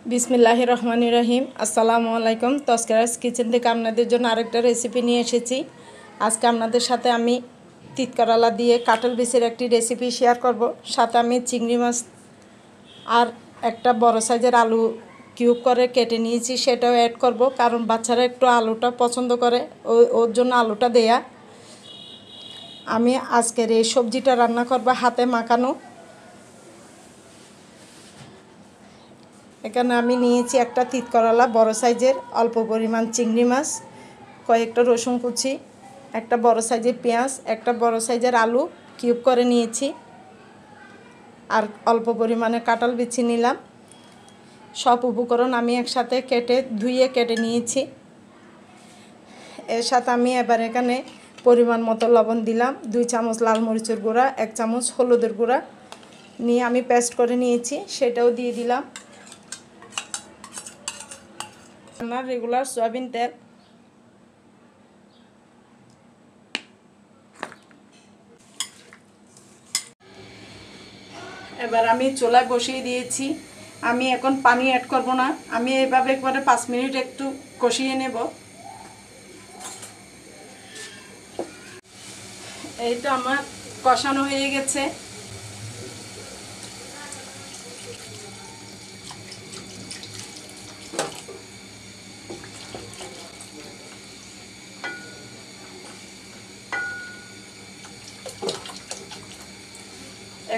বিসমিল্লাহির রহমানির রহিম। আসসালামু আলাইকুম। তস্করাস কিচেন থেকে আপনাদের জন্য আরেকটা রেসিপি নিয়ে এসেছি। আজকে আপনাদের সাথে আমি তিত করলা দিয়ে কাঁঠাল বিচির একটি রেসিপি শেয়ার করব। সাথে আমি চিংড়ি মাছ আর একটা বড় সাইজের আলু কিউব করে কেটে নিয়েছি, সেটাও অ্যাড করব, কারণ বাচ্চারা একটু আলুটা পছন্দ করে, ওর জন্য আলুটা দেয়া। আমি আজকের এই সবজিটা রান্না করব হাতে মাখানো। এখানে আমি নিয়েছি একটা তিত করলা বড় সাইজের, অল্প পরিমাণ চিংড়ি মাছ, কয়েকটা রসুন কুচি, একটা বড় সাইজের পেঁয়াজ, একটা বড় সাইজের আলু কিউব করে নিয়েছি, আর অল্প পরিমাণে কাঁঠাল বিচি নিলাম। সব উপকরণ আমি একসাথে ধুয়ে কেটে নিয়েছি। এর সাথে আমি এবার এখানে পরিমাণ মতো লবণ দিলাম, 2 চামচ লাল মরিচের গুঁড়া, 1 চামচ হলুদের গুঁড়া নিয়ে আমি পেস্ট করে নিয়েছি, সেটাও দিয়ে দিলাম। রান্নার রেগুলার সয়াবিন তেল, এবার আমি চুলায় বসিয়ে দিয়েছি। আমি এখন পানি অ্যাড করব না, আমি এভাবে একবারে 5 মিনিট একটু কষিয়ে নেব। এই তো আমার কষানো হয়ে গেছে।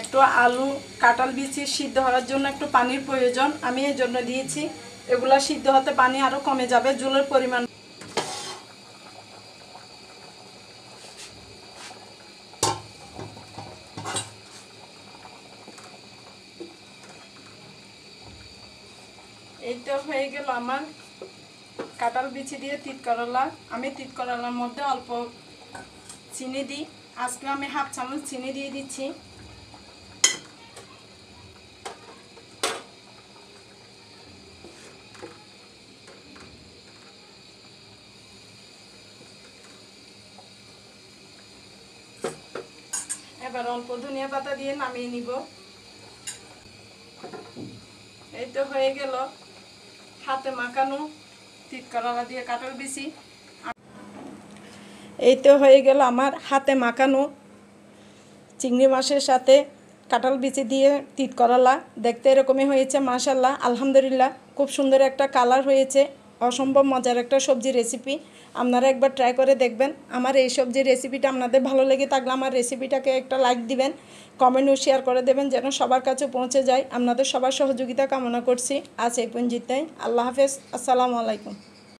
একটু আলু কাঁঠাল বিচি সিদ্ধ হওয়ার জন্য একটু পানির প্রয়োজন, আমি এই জন্য দিয়েছি। এগুলা সিদ্ধ হতে পানি আরও কমে যাবে, জলের পরিমাণ। এই তো হয়ে গেল আমার কাঁঠাল বিচি দিয়ে তিত করলা। আমি তিত করলার মধ্যে অল্প চিনি দিই, আজকে আমি 1/2 চামচ চিনি দিয়ে দিচ্ছি। এবার অল্প ধনিয়া পাতা দিয়ে নামিয়ে নিব। এই তো হয়ে গেল হাতে মাখানো তিত করলা দিয়ে কাঁঠাল বিচি। এই তো হয়ে গেল আমার হাতে মাখানো চিংড়ি মাছের সাথে কাঁঠাল বিচি দিয়ে তিত করলা। দেখতে এরকমই হয়েছে, মাশাআল্লাহ, আলহামদুলিল্লাহ, খুব সুন্দর একটা কালার হয়েছে। অসম্ভব মজার একটা সবজি রেসিপি, আপনারা একবার ট্রাই করে দেখবেন। আমার এই সবজির রেসিপিটা আপনাদের ভালো লেগে থাকলে আমার রেসিপিটাকে একটা লাইক দিবেন, কমেন্ট ও শেয়ার করে দেবেন, যেন সবার কাছে পৌঁছে যায়। আপনাদের সবার সহযোগিতা কামনা করছি। আজ এই পর্যন্তই। আল্লাহ হাফেজ। আসসালামু আলাইকুম।